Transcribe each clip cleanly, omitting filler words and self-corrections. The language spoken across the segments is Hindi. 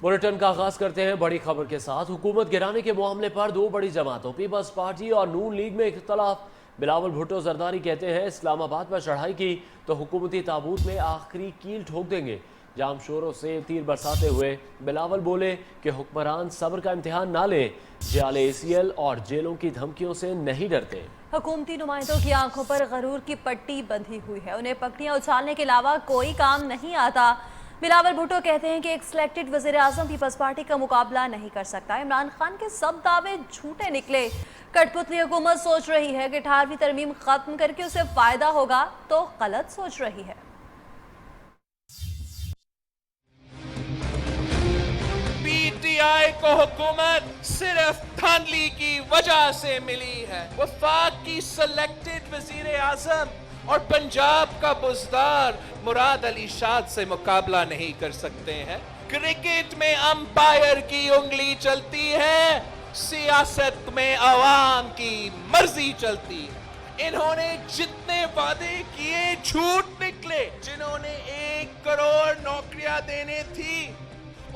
बुलेटिन का आगाज करते हैं बड़ी खबर के साथ। हुकूमत गिराने के मामले पर दो बड़ी जमातों पीपल्स पार्टी और नून लीग में इख्तलाफ। बिलावल भुट्टो जरदारी कहते हैं इस्लामाबाद पर चढ़ाई की तो हुकूमती ताबूत में आखिरी कील ठोक देंगे। जाम शोरों से तीर बरसाते हुए बिलावल बोले कि हुक्मरान सब्र का इम्तिहान ना लें, जाले ACL और जेलों की धमकियों से नहीं डरते। हुकूमती नुमाइंदों की आंखों पर गरूर की पट्टी बंधी हुई है, उन्हें पकड़ियां उछालने के अलावा कोई काम नहीं आता। बिलावल भुट्टो कहते हैं कि एक सिलेक्टेड वज़ीर आज़म पीपल्स पार्टी का मुकाबला नहीं कर सकता। इमरान खान के सब दावे झूठे निकले। कठपुतली हुकूमत सोच रही है कि 18वीं तरमीम खत्म करके उसे फायदा होगा तो गलत सोच रही है। PTI को हुकूमत सिर्फ धांधली की वजह से मिली है। वफाक की सिलेक्टेड वजीर आजम और पंजाब का बुजदार मुराद अली शाद से मुकाबला नहीं कर सकते हैं। क्रिकेट में अंपायर की उंगली चलती है, सियासत में अवाम की मर्जी चलती है। इन्होंने जितने वादे किए झूठ निकले। जिन्होंने 1 करोड़ नौकरियां देने थी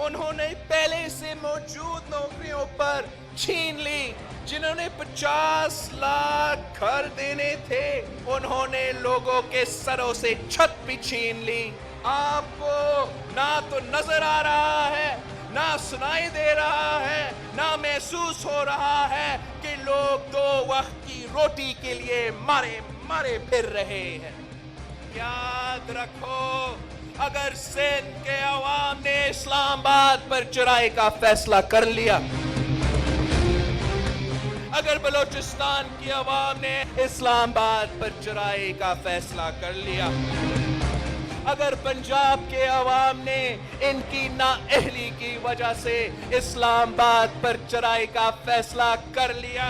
उन्होंने पहले से मौजूद नौकरियों पर छीन ली। जिन्होंने 50 लाख घर देने थे उन्होंने लोगों के सरों से छत भी छीन ली। आपको ना तो नजर आ रहा है, ना सुनाई दे रहा है, ना महसूस हो रहा है कि लोग 2 वक्त की रोटी के लिए मारे मारे फिर रहे हैं। याद रखो, अगर सिंध के अवाम ने इस्लामाबाद पर चढ़ाई का फैसला कर लिया, अगर बलोचिस्तान की अवाम ने इस्लामाबाद पर चढ़ाई का फैसला कर लिया, अगर पंजाब के अवाम ने इनकी नाअहली की वजह से इस्लामाबाद पर चढ़ाई का फैसला कर लिया,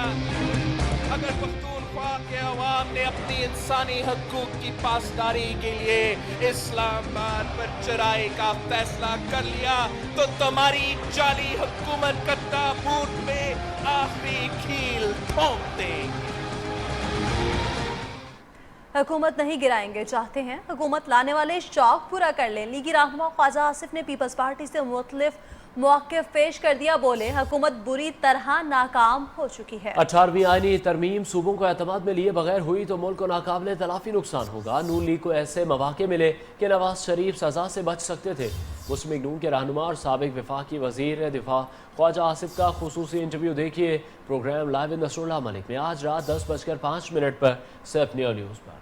अगर पख्तूनख्वा के अवाम ने अपनी इंसानी हकूक की पासदारी के लिए इस्लामाबाद पर चढ़ाई का फैसला कर लिया, तो तुम्हारी जाली हुकूमत का ताबूत में आखिरी कील ठोक देगी। हुकूमत नहीं गिराएंगे चाहते हैं, हुकूमत लाने वाले शौक पूरा कर लें। लीगी रहनुमा ख्वाजा आसिफ ने पीपल्स पार्टी से मुख्तलिफ मौक़िफ़ पेश कर दिया। बोले हुकूमत बुरी तरह नाकाम हो चुकी है। 18वीं आईनी तरमीम सूबों को एतमाद में लिए बगैर हुई तो मुल्क को नाकाबिले तलाफी नुकसान होगा। नून लीग को ऐसे मौके मिले कि नवाज शरीफ सजा से बच सकते थे। मुस्लिम लीग नून के रहनुमा और साबिक वफाकी वजीर दिफा ख्वाजा आसिफ का खुसूसी इंटरव्यू देखिए प्रोग्राम लाइव इन नसरुल्लाह मलिक में आज रात 10:05 पर सिर्फ न्यू न्यूज़ पर।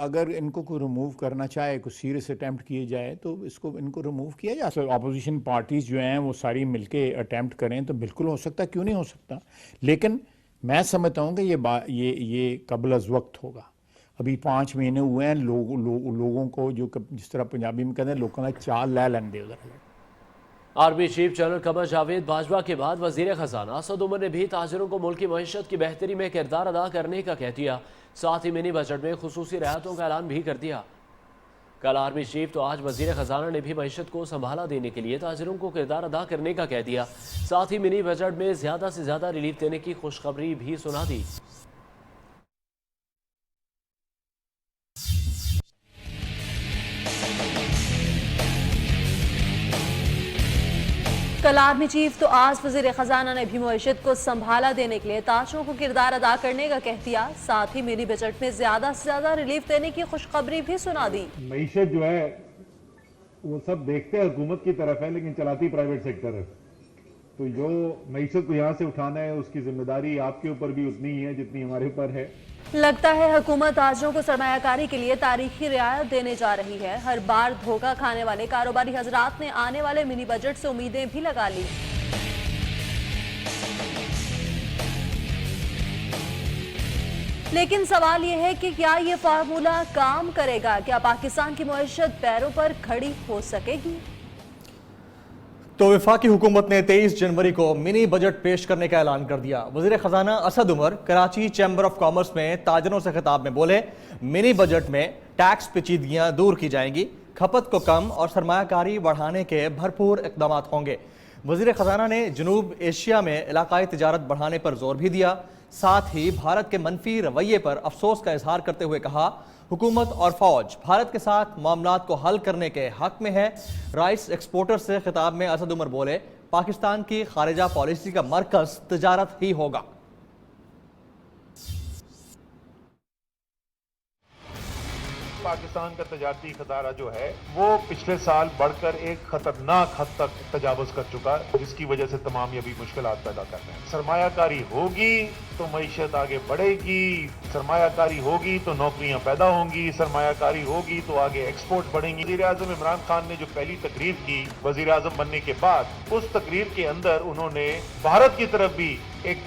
अगर इनको कोई रिमूव करना चाहे, कोई सीरियस अटैम्प्ट किए जाए तो इनको रिमूव किया जा सकता है। अपोजिशन पार्टीज जो हैं वो सारी मिलके अटैम्प्ट करें तो बिल्कुल हो सकता है, क्यों नहीं हो सकता। लेकिन मैं समझता हूँ कि ये कबल अज़ वक्त होगा। अभी 5 महीने हुए हैं, लोगों को जो जिस तरह पंजाबी में कहते हैं लोगों का चाल लै लें दे उधर। Army chief general Qamar Javed Bajwa के बाद वजीर खजाना असद उमर ने भी ताजरों को मुल्क की मईशत की बेहतरी में किरदार अदा करने का कह दिया। साथ ही मिनी बजट में खुसूसी रियायतों का ऐलान भी कर दिया। कल आर्मी चीफ तो आज वजीर खजाना ने भी मईशत को संभाला देने के लिए ताजरों को किरदार अदा करने का कह दिया। साथ ही मिनी बजट में ज्यादा से ज्यादा रिलीफ देने की खुशखबरी भी सुना दी। कल आर्मी चीफ तो आज वजीर खजाना ने भी मईशत को संभाला देने के लिए ताजरों को किरदार अदा करने का कह दिया। साथ ही मिनी बजट में ज्यादा से ज्यादा रिलीफ देने की खुशखबरी भी सुना दी। मईशत जो है वो सब देखते हैं हुकूमत की तरफ है, लेकिन चलाती प्राइवेट सेक्टर है। तो जो मईशत को यहाँ से उठाना है उसकी जिम्मेदारी आपके ऊपर भी उतनी ही है जितनी हमारे ऊपर है। लगता है हुकूमत ताजरों को सरमायाकारी के लिए तारीखी रियायत देने जा रही है। हर बार धोखा खाने वाले कारोबारी हजरात ने आने वाले मिनी बजट से उम्मीदें भी लगा ली। लेकिन सवाल यह है कि क्या ये फार्मूला काम करेगा? क्या पाकिस्तान की मईशत पैरों पर खड़ी हो सकेगी? तो वफाकी हुकूमत ने 23 जनवरी को मिनी बजट पेश करने का ऐलान कर दिया। वजीर खजाना Asad Umar Karachi chamber of commerce में ताजरों से खिताब में बोले, मिनी बजट में टैक्स पेचीदगियां दूर की जाएंगी, खपत को कम और सरमायाकारी बढ़ाने के भरपूर इकदाम होंगे। वजीर खजाना ने जनूब एशिया में इलाकाई तिजारत बढ़ाने पर जोर भी दिया। साथ ही भारत के मनफी रवैये पर अफसोस का इजहार करते हुए कहा, हुकूमत और फौज भारत के साथ मामलात को हल करने के हक में है। राइस एक्सपोर्टर से खिताब में असद उमर बोले, पाकिस्तान की खारिजा पॉलिसी का मरकज तिजारत ही होगा। पाकिस्तान का तजारती खतरा जो है वो पिछले साल बढ़कर एक खतरनाक हद तक तजावुज कर चुका है, जिसकी वजह से तमाम ये भी मुश्किलात पैदा कर रहे हैं। सरमायाकारी होगी तो मईशत आगे बढ़ेगी, सरमायाकारी होगी तो नौकरियां पैदा होंगी, सरमायाकारी होगी तो आगे एक्सपोर्ट बढ़ेंगी। वज़ीर आज़म इमरान खान ने जो पहली तकरीर की वज़ीर आज़म बनने के बाद, उस तकरीर के अंदर उन्होंने भारत की तरफ भी एक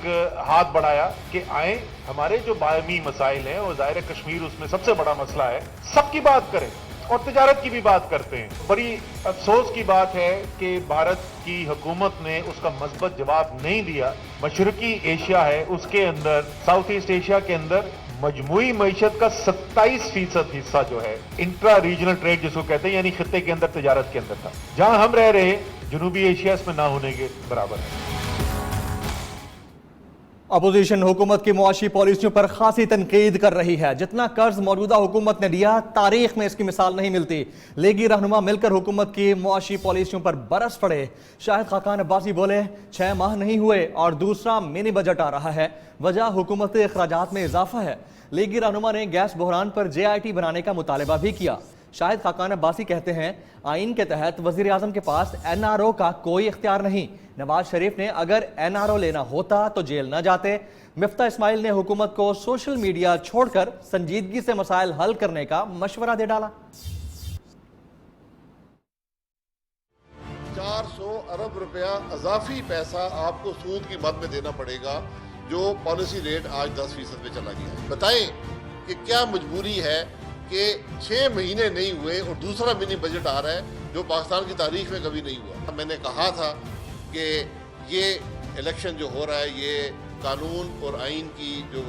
हाथ बढ़ाया कि आए, हमारे जो बायमी मसाइल हैं और ज़ाहिर कश्मीर उसमें सबसे बड़ा मसला है, सबकी बात करें और तिजारत की भी बात करते हैं। बड़ी अफसोस की बात है कि भारत की हुकूमत ने उसका मज़बूत जवाब नहीं दिया। मशरकी एशिया है, उसके अंदर साउथ ईस्ट एशिया के अंदर मजमूई मईशत का 27% हिस्सा जो है इंट्रा रीजनल ट्रेड जिसको कहते हैं, यानी खित्ते के अंदर तिजारत के अंदर था। जहां हम रह रहे जनूबी एशिया इसमें ना होने के बराबर है। अपोजिशन हुकूमत की मुआशी पॉलिसियों पर खासी तनकीद कर रही है। जितना कर्ज मौजूदा हुकूमत ने लिया, तारीख में इसकी मिसाल नहीं मिलती। लीगी रहनुमा मिलकर हुकूमत की मुआशी पॉलिसियों पर बरस पड़े। शाहिद खाकान अब्बासी बोले, 6 माह नहीं हुए और दूसरा मिनी बजट आ रहा है, वजह हुकूमती अखराजात में इजाफा है। लीगी रहनुमा ने गैस बहरान पर JIT बनाने का मुतालबा भी किया। शाहिद खाकान अब्बासी कहते हैं, आइन के तहत वज़ीर आज़म के पास NRO का कोई इख्तियार नहीं। नवाज शरीफ ने अगर NRO लेना होता तो जेल न जाते। मिफ्ता इस्माइल ने हुकूमत को सोशल मीडिया छोड़कर संजीदगी से मसाइल हल करने का मशवरा दे डाला। 400 अरब रुपया अजाफी पैसा आपको सूद की मद में देना पड़ेगा, जो पॉलिसी रेट आज 10% पे चला गया है। बताएं कि क्या मजबूरी है कि 6 महीने नहीं हुए और दूसरा मिनी बजट आ रहा है जो पाकिस्तान की तारीख में कभी नहीं हुआ। मैंने कहा था कि ये इलेक्शन जो हो रहा है ये कानून और आइन की जो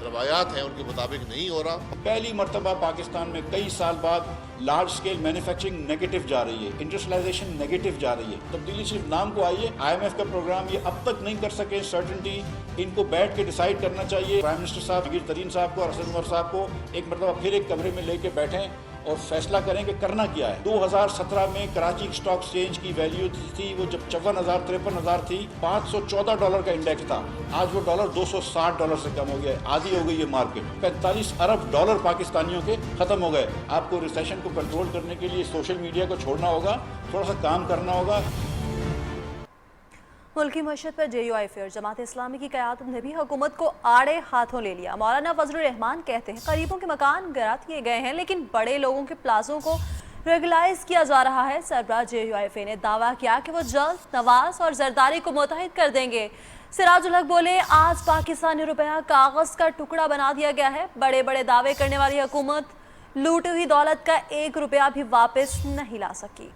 रवायात हैं उनके मुताबिक नहीं हो रहा। पहली मरतबा पाकिस्तान में कई साल बाद लार्ज स्केल मैन्युफैक्चरिंग नेगेटिव जा रही है, इंडस्ट्रियलाइजेशन नेगेटिव जा रही है। तब्दीली सिर्फ नाम को आई है। IMF का प्रोग्राम ये अब तक नहीं कर सके सर्टेनिटी, इनको बैठ के डिसाइड करना चाहिए। प्राइम मिनिस्टर साहब जहांगीर तरीन साहब को और असद उमर साहब को एक मरतबा फिर एक कमरे में लेके बैठें और फैसला करें कि करना क्या है। 2017 में कराची स्टॉक एक्सचेंज की वैल्यू थी वो जब 54,000-53,000 थी, $514 का इंडेक्स था। आज वो डॉलर $260 से कम हो गया है, आधी हो गई है मार्केट। 45 अरब डॉलर पाकिस्तानियों के खत्म हो गए। आपको रिसेशन को कंट्रोल करने के लिए सोशल मीडिया को छोड़ना होगा, थोड़ा सा काम करना होगा। मुल्की मशहद पर JUI फेयर जमात इस्लामी की क़यादत ने भी हुकूमत को आड़े हाथों ले लिया। मौलाना फजलुर रहमान कहते हैं, गरीबों के मकान गिरा दिए गए हैं लेकिन बड़े लोगों के प्लाजों को रेगुलाइज किया जा रहा है। सरबराह JUI ने दावा किया कि वो जल्द नवाज और जरदारी को मुतहद कर देंगे। सिराजुल हक बोले, आज पाकिस्तानी रुपया कागज का टुकड़ा बना दिया गया है। बड़े बड़े दावे करने वाली हुकूमत लूटी हुई दौलत का 1 रुपया भी वापस नहीं ला सकी।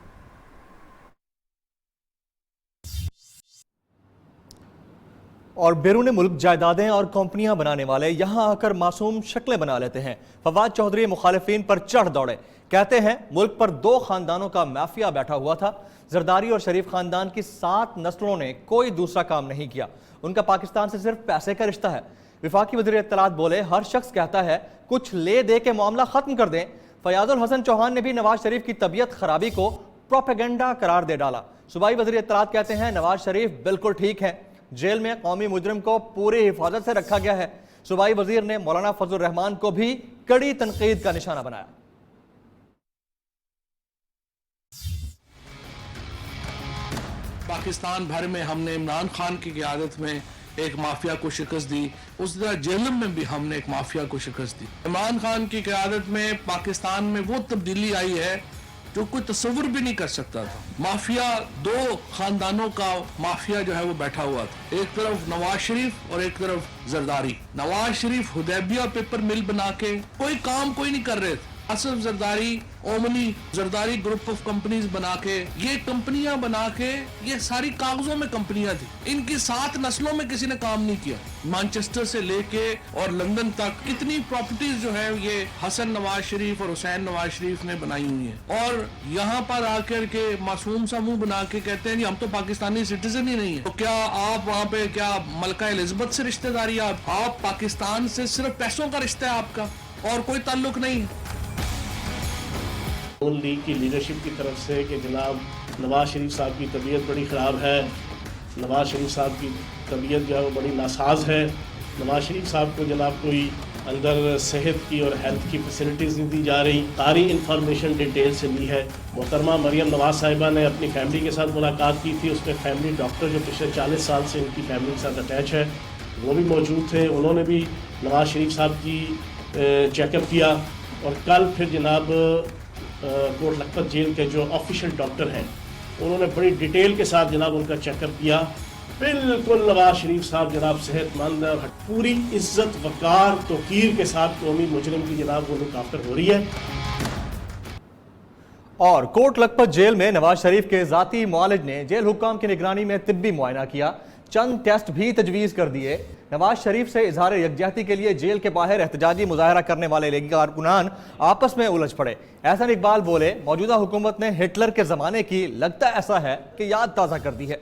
और बैरून मुल्क जायदादें और कंपनियां बनाने वाले यहां आकर मासूम शक्लें बना लेते हैं। फवाद चौधरी मुखालिफिन पर चढ़ दौड़े, कहते हैं मुल्क पर 2 खानदानों का माफिया बैठा हुआ था। जरदारी और शरीफ खानदान की 7 नस्लों ने कोई दूसरा काम नहीं किया। उनका पाकिस्तान से सिर्फ पैसे का रिश्ता है। विफाकी वज़ीर इत्तलात बोले, हर शख्स कहता है कुछ ले दे के मामला खत्म कर दें। फयाजुल हसन चौहान ने भी नवाज शरीफ की तबीयत खराबी को प्रोपेगेंडा करार दे डाला। सूबाई वज़ीर इत्तलात कहते हैं, नवाज शरीफ बिल्कुल ठीक है, जेल में कौमी मुजरिम को पूरी हिफाजत से रखा गया है। सूबाई वजीर ने मौलाना फजलुर रहमान को भी कड़ी तनकीद का निशाना बनाया। पाकिस्तान भर में हमने इमरान खान की क़यादत में एक माफिया को शिकस्त दी, उस तरह जेलम में भी हमने एक माफिया को शिकस्त दी। इमरान खान की क़यादत में पाकिस्तान में वो तब्दीली आई है जो कोई तस्वुर भी नहीं कर सकता था। माफिया 2 खानदानों का माफिया जो है वो बैठा हुआ था, एक तरफ नवाज शरीफ और एक तरफ जरदारी। नवाज शरीफ हुदैबिया पेपर मिल बना के कोई काम कोई नहीं कर रहे थे। Asif Zardari, omni Zardari group of companies बना के, ये कंपनियां बना के, ये सारी कागजों में कंपनियां थी। इनकी 7 नस्लों में किसी ने काम नहीं किया। मैनचेस्टर से लेके और लंदन तक कितनी प्रॉपर्टीज जो है ये हसन नवाज शरीफ और हुसैन नवाज शरीफ ने बनाई हुई है। और यहाँ पर आकर के मासूम सा मुंह बना के कहते हैं जी हम तो पाकिस्तानी सिटीजन ही नहीं है। तो क्या आप वहाँ पे क्या मलका एलिजाबेथ से रिश्तेदारी? आप पाकिस्तान से सिर्फ पैसों का रिश्ता है आपका और कोई ताल्लुक नहीं है। नून लीग की लीडरशिप की तरफ से कि जनाब नवाज शरीफ साहब की तबीयत बड़ी ख़राब है, नवाज शरीफ साहब की तबीयत जो है वो बड़ी नासाज है, नवाज शरीफ साहब को जनाब कोई अंदर सेहत की और हेल्थ की फैसिलिटीज़ नहीं दी जा रही। सारी इंफॉर्मेशन डिटेल से ली है। मोहतरमा मरियम नवाज साहिबा ने अपनी फैमिली के साथ मुलाकात की थी। उसमें फैमिली डॉक्टर जो पिछले 40 साल से इनकी फैमिली के साथ अटैच है वो भी मौजूद थे। उन्होंने भी नवाज शरीफ साहब की चेकअप किया। और कल फिर जनाब कोट लखपत जेल के जो ऑफिशियल डॉक्टर हैं उन्होंने बड़ी डिटेल के साथ जनाब उनका चेकअप किया। बिल्कुल नवाज शरीफ साहब जनाब सेहतमंद और पूरी इज्जत वकार तौकीर के साथ कौमी मुजरिम की जनाब वो लुक आफ्टर हो रही है। और कोट लखपत जेल में नवाज शरीफ के जाती मुआलिज ने जेल हुक्काम की निगरानी में तिब्बी मुआयना किया, चंद टेस्ट भी तजवीज़ कर दिए। नवाज शरीफ से इजहार यकजहती के लिए जेल के बाहर एहतजाजी मुजाहरा करने वाले लीगी कारकुनान आपस में उलझ पड़े। एहसन इकबाल बोले, मौजूदा हुकूमत ने हिटलर के ज़माने की लगता ऐसा है कि याद ताज़ा कर दी है।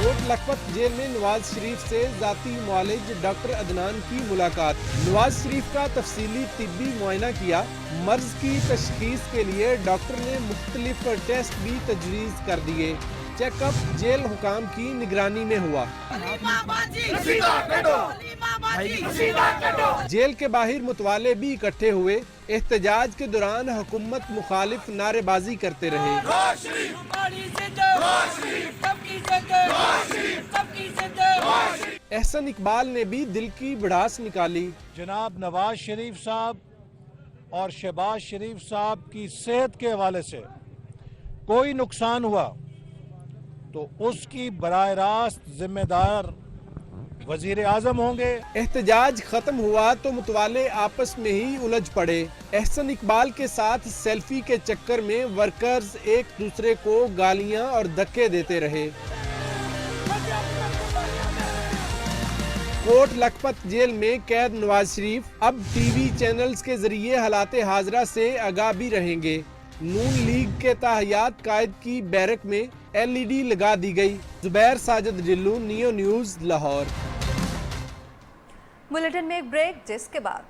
कोट लखपत जेल में नवाज शरीफ से जाती मुआलिज डॉक्टर अदनान की मुलाकात। नवाज शरीफ का तफसीली तिब्बी मुआयना किया। मर्ज की तशखीस के लिए डॉक्टर ने मुख्तलिफ टेस्ट भी तजवीज़ कर दिए। चेकअप जेल हुकाम की निगरानी में हुआ। जेल के बाहर मुतवाले भी इकट्ठे हुए। एहतजाज के दौरान हुकूमत मुखालिफ नारेबाजी करते रहे। एहसन इकबाल ने भी दिल की भड़ास निकाली। जनाब नवाज शरीफ साहब और शहबाज शरीफ साहब की सेहत के हवाले से कोई नुकसान हुआ तो उसकी बराह रास्त जिम्मेदार वजीर आजम होंगे। एहतजाज खत्म हुआ तो मुतवाले आपस में ही उलझ पड़े। एहसन इकबाल के साथ सेल्फी के चक्कर में वर्कर्स एक दूसरे को गालियां और धक्के देते रहे। कोट लखपत जेल में कैद नवाज शरीफ अब टीवी चैनल्स के जरिए हालाते हाजरा से आगाह भी रहेंगे। नून लीग के ताहियात कायद की बैरक में LED लगा दी गई। Zubair Sajid Jillu, Neo News, Lahore. Bulletin में एक ब्रेक, जिसके बाद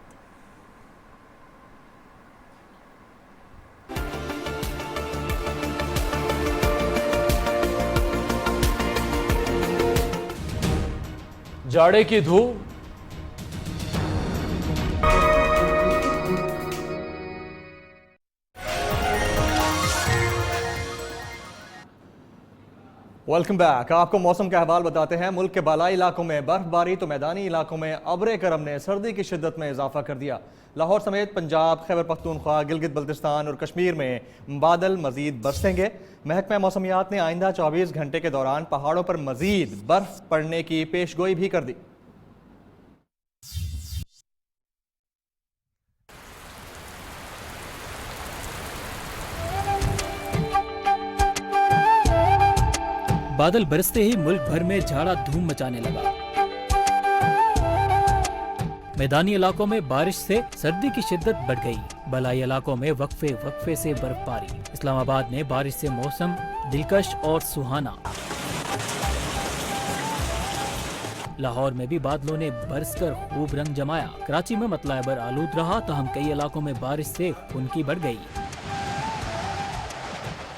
जाड़े की धूप, वेलकम बैक। आपको मौसम का अहवाल बताते हैं। मुल्क के बालाई इलाकों में बर्फबारी तो मैदानी इलाकों में अब्र करम ने सर्दी की शिद्दत में इजाफा कर दिया। लाहौर समेत पंजाब, खैबर पख्तूनख्वा, गिलगित बल्तिस्तान और कश्मीर में बादल मजीद बरसेंगे। महकमा मौसमियात ने आइंदा 24 घंटे के दौरान पहाड़ों पर मजीद बर्फ पड़ने की पेशगोई भी कर दी। बादल बरसते ही मुल्क भर में झाड़ा धूम मचाने लगा। मैदानी इलाकों में बारिश से सर्दी की शिद्दत बढ़ गई। बलाई इलाकों में वक्फे वक्फे से बर्फबारी। इस्लामाबाद में बारिश से मौसम दिलकश और सुहाना। लाहौर में भी बादलों ने बरसकर खूब रंग जमाया। कराची में मतला अबर आलूद रहा, तहम कई इलाकों में बारिश से खुनकी बढ़ गई।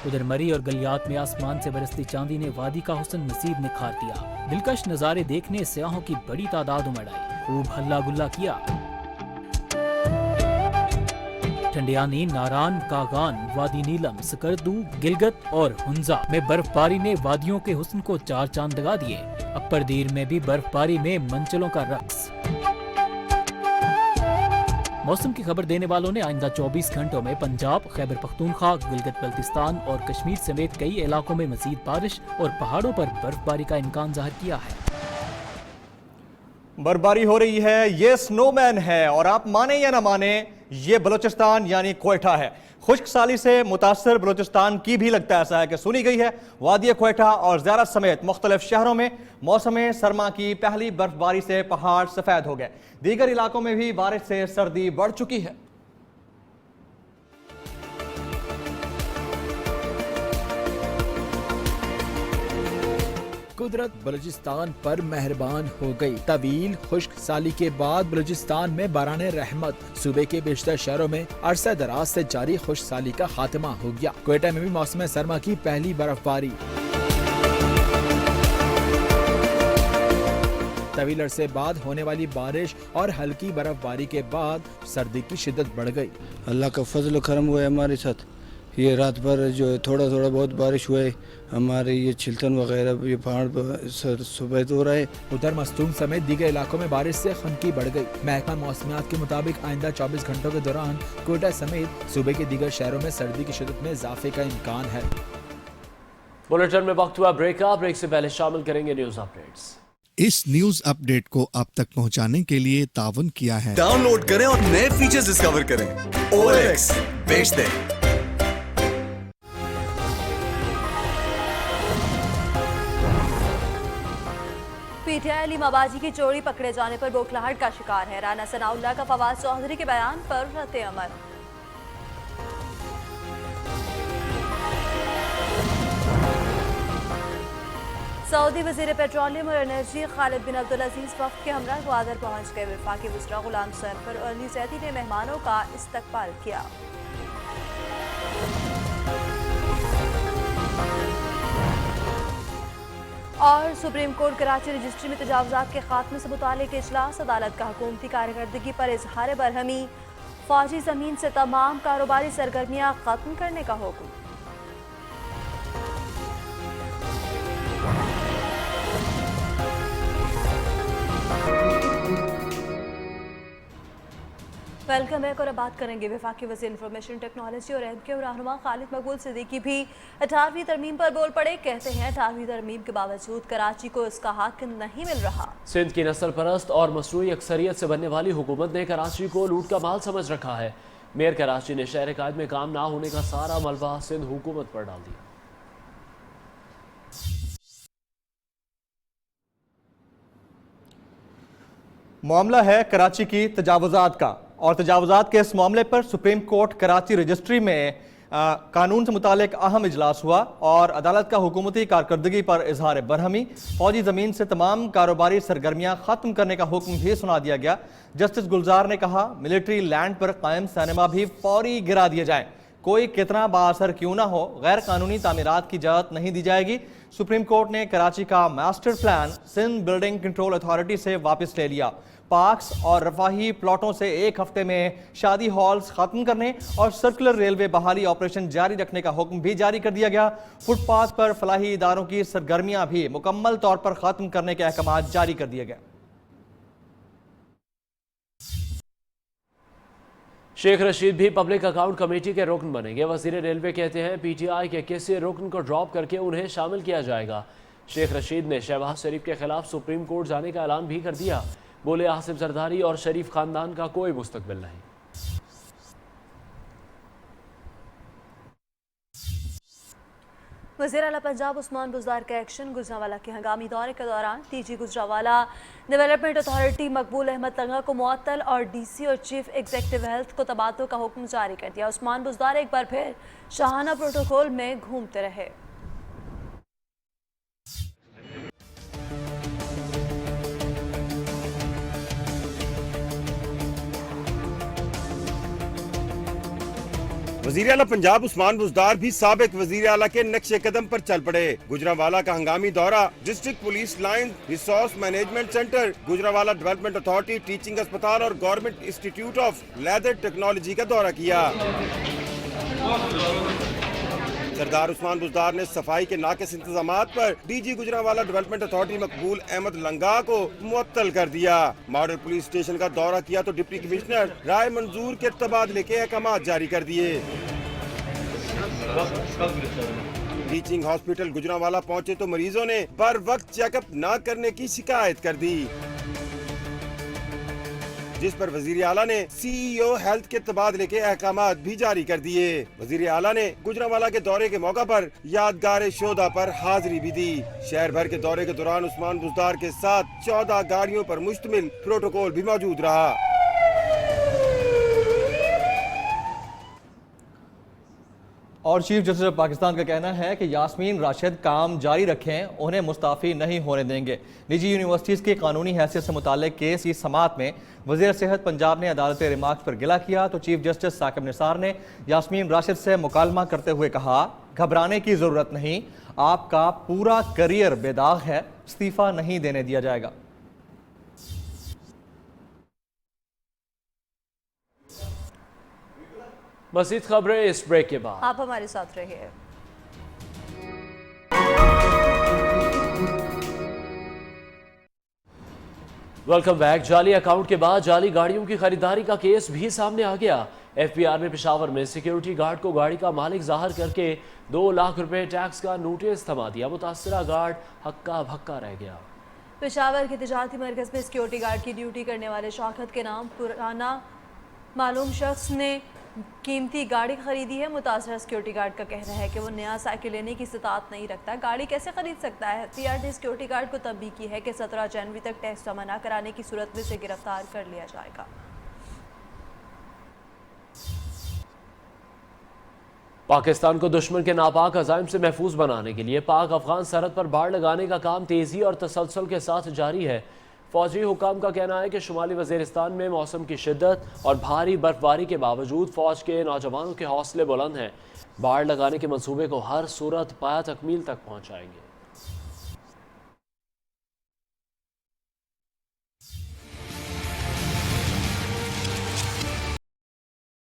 उधर मरी और गलियात में आसमान से बरसती चांदी ने वादी का हुस्न मजीद निखार दिया। दिलकश नजारे देखने सयाहों की बड़ी तादाद उमड़ आई। खूब हल्ला गुल्ला किया। टंडियानी, नारान, कागान, वादी नीलम, सकरदू, गिलगत और हुंजा में बर्फबारी ने वादियों के हुस्न को चार चांद लगा दिए। अपर दीर में भी बर्फबारी में मंचलों का रक्स। मौसम की खबर देने वालों ने आइंदा 24 घंटों में पंजाब, खैबर पख्तूनख्वा, गिलगित बल्तिस्तान और कश्मीर समेत कई इलाकों में मजीद बारिश और पहाड़ों पर बर्फबारी का इम्कान जाहिर किया है। बर्फबारी हो रही है, ये स्नोमैन है और आप माने या ना माने ये बलूचिस्तान यानी क्वेटा है। खुश्क साली से मुतासर बलूचिस्तान की भी लगता है ऐसा है कि सुनी गई है। वादी क्वेटा और ज़ियारत समेत मुख्तलिफ शहरों में मौसम सरमा की पहली बर्फबारी से पहाड़ सफ़ेद हो गए। दीगर इलाकों में भी बारिश से सर्दी बढ़ चुकी है। कुदरत बलूचिस्तान पर मेहरबान हो गई। तवील खुश्क साली के बाद बलूचिस्तान में बाराने रहमत। सूबे के बेशतर शहरों में अरसे दराज से जारी खुश्क साली का खात्मा हो गया। क्वेटा में भी मौसम सरमा की पहली बर्फबारी। तवील अरसे बाद होने वाली बारिश और हल्की बर्फबारी के बाद सर्दी की शिद्दत बढ़ गई। अल्लाह का फजल करम हुआ है हमारे साथ। ये रात भर जो है थोड़ा थोड़ा बहुत बारिश हुए, हमारे ये छिलतन वगैरह ये पहाड़ पर सफेद हो रहा है। उधर मस्तूम समेत दीगर इलाकों में बारिश से खनकी बढ़ गई। महकमा मौसमियात के मुताबिक आइंदा 24 घंटों के दौरान क्वेटा समेत सूबे के दीगर शहरों में सर्दी की शिद्दत में इजाफे का इम्कान है। बुलेटिन में वक्त हुआ ब्रेक का। ब्रेक से पहले शामिल करेंगे न्यूज अपडेट्स। इस न्यूज अपडेट को आप तक पहुंचाने के लिए तावन किया है। डाउनलोड करें और नए फीचर्स डिस्कवर करें। OLX बेच दें। पीटीआई अली मबाजी की चोरी पकड़े जाने पर बौखलाहट का शिकार है। राना सनाउल्लाह का फवाद चौधरी के बयान पर रद्द अमल। सऊदी वजीर पेट्रोलियम और एनर्जी खालिद बिन अब्दुल अजीज वफ्द के हमरा ग्वादर पहुंच गए। वफाकी वज़ीर गुलाम सरफर और अली जैदी ने मेहमानों का इस्तकबाल किया। और सुप्रीम कोर्ट कराची रजिस्ट्री में तजावुज़ात के खात्मे से मुतालिक इजलास। अदालत का हुकूमती कारकर्दगी पर इजहार बरहमी। फौजी जमीन से तमाम कारोबारी सरगर्मियां खत्म करने का हुक्म। Welcome back. और अब बात करेंगे वफाकी वज़ीर इंफॉर्मेशन टेक्नोलॉजी और एम के रहनुमा खालिद मकबूल सिद्दीकी भी 18वीं तरमीम पर बोल पड़े। कहते हैं 18वीं तरमीम के बावजूद कराची को इसका हक नहीं मिल रहा। सिंध की नस्ल परस्त और मसनूई अक्सरियत से बनने वाली हुकूमत ने कराची को लूट का माल समझ रखा है। मेयर कराची ने शहर कायद में काम ना होने का सारा मलबा सिंध हुकूमत पर डाल दिया। मामला है कराची की तजावुज़ात का और तजावुज़ात के इस मामले पर सुप्रीम कोर्ट कराची रजिस्ट्री में कानून से मुतालिक अहम इजलास हुआ और अदालत का हुकूमती कारकर्दगी पर इजहार बरहमी। फौजी ज़मीन से तमाम कारोबारी सरगर्मियाँ ख़त्म करने का हुक्म भी सुना दिया गया। जस्टिस गुलजार ने कहा मिलिट्री लैंड पर कायम सिनेमा भी फौरी गिरा दिए जाएँ। कोई कितना बाअसर क्यों ना हो, गैर कानूनी तामीरात की इजाज़त नहीं दी जाएगी। सुप्रीम कोर्ट ने कराची का master plan Sindh building control authority से वापस ले लिया। पार्क्स और रफाही प्लॉटों से एक हफ्ते में शादी हॉल्स खत्म करने और सर्कुलर रेलवे बहाली ऑपरेशन जारी रखने का हुक्म भी जारी कर दिया गया। फुटपाथ पर फलाही इदारों की सरगर्मियां भी मुकम्मल तौर पर खत्म करने के अहकाम जारी कर दिए गए। शेख रशीद भी पब्लिक अकाउंट कमेटी के रुकन बनेंगे। वजीर रेलवे कहते हैं पीटीआई के किसी रुकन को ड्रॉप करके उन्हें शामिल किया जाएगा। शेख रशीद ने शहबाज शरीफ के खिलाफ सुप्रीम कोर्ट जाने का ऐलान भी कर दिया। बोले आसिफ जरदारी और शरीफ खानदान का कोई मुस्तकबिल नहीं। वज़ीर आला पंजाब उस्मान बुज़दार का एक्शन। गुजरावाला के हंगामी दौरे के दौरान टीजी गुजरावाला डेवलपमेंट अथॉरिटी मकबूल अहमद तंगा को मुअत्तल और डीसी और चीफ एग्जीक्यूटिव हेल्थ को तबादलों का हुक्म जारी कर दिया। उस्मान बुज़दार एक बार फिर शाहाना प्रोटोकॉल में घूमते रहे। वज़ीर आला पंजाब उस्मान बुज़दार भी साबिक वज़ीर आला के नक्शे कदम पर चल पड़े। गुजरावाला का हंगामी दौरा, district police line, resource management centre, Gujranwala development authority, teaching अस्पताल और government institute of leather technology का दौरा किया। सरदार उस्मान बुजदार ने सफाई के नाकिस इंतजामात पर डीजी गुजरांवाला डेवलपमेंट अथॉरिटी मकबूल अहमद लंगा को मुअत्तल कर दिया। मॉडल पुलिस स्टेशन का दौरा किया तो डिप्टी कमिश्नर राय मंजूर के तबादले के अहकाम जारी कर दिए। टीचिंग हॉस्पिटल गुजरांवाला पहुंचे तो मरीजों ने बर वक्त चेकअप न करने की शिकायत कर दी, जिस पर वजीर आला ने CEO हेल्थ के तबादले के अहकाम भी जारी कर दिए। वजीर आला ने गुजरांवाला के दौरे के मौका पर यादगार शोदा पर हाजिरी भी दी। शहर भर के दौरे के दौरान उस्मान बुजदार के साथ 14 गाड़ियों पर मुश्तमिल प्रोटोकॉल भी मौजूद रहा। और चीफ जस्टिस ऑफ पाकिस्तान का कहना है कि यास्मीन राशिद काम जारी रखें, उन्हें मुस्ताफ़ी नहीं होने देंगे। निजी यूनिवर्सिटीज़ की कानूनी हैसियत से मुताल्लिक केस की समाअत में वज़ीर सेहत पंजाब ने अदालत रिमार्क्स पर गिला किया तो चीफ जस्टिस साकिब निसार ने यास्मीन राशिद से मुकालमा करते हुए कहा, घबराने की ज़रूरत नहीं, आपका पूरा करियर बेदाग है, इस्तीफ़ा नहीं देने दिया जाएगा। मज़ीद खबरें इस ब्रेक के बाद। आप हमारे साथ रहिए। Welcome back. जाली अकाउंट के बाद जाली गाड़ियों की खरीदारी का केस भी सामने आ गया। FBI ने पेशावर में सिक्योरिटी गार्ड को गाड़ी का मालिक जाहिर करके 2 लाख रुपए टैक्स का नोटिस थमा दिया। मुतासरा गार्ड हक्का भक्का रह गया। पेशावर के तिजारती मरकज में सिक्योरिटी गार्ड की ड्यूटी करने वाले शौकत के नाम पुराना मालूम शख्स ने कीमती गाड़ी खरीदी है। मुतासरा सिक्योरिटी गार्ड का कहना है कि वो नया साइकिल लेने की इस्तात नहीं रखता, गाड़ी कैसे खरीद सकता है। FBI ने सिक्योरिटी गार्ड को तंबीह की है कि 17 जनवरी तक टैक्स जमा न कराने की सूरत में से गिरफ्तार कर लिया जाएगा। पाकिस्तान को दुश्मन के नापाक अज़ाइम से महफूज बनाने के लिए पाक अफगान सरहद पर बाड़ लगाने का काम तेज़ी और तसलसल के साथ जारी है। फौजी हुकाम का कहना है कि शुमाली वज़ीरिस्तान में मौसम की शिद्दत और भारी बर्फबारी के बावजूद फ़ौज के नौजवानों के हौसले बुलंद हैं। बाढ़ लगाने के मंसूबे को हर सूरत पाया तकमील तक पहुँचाएंगे।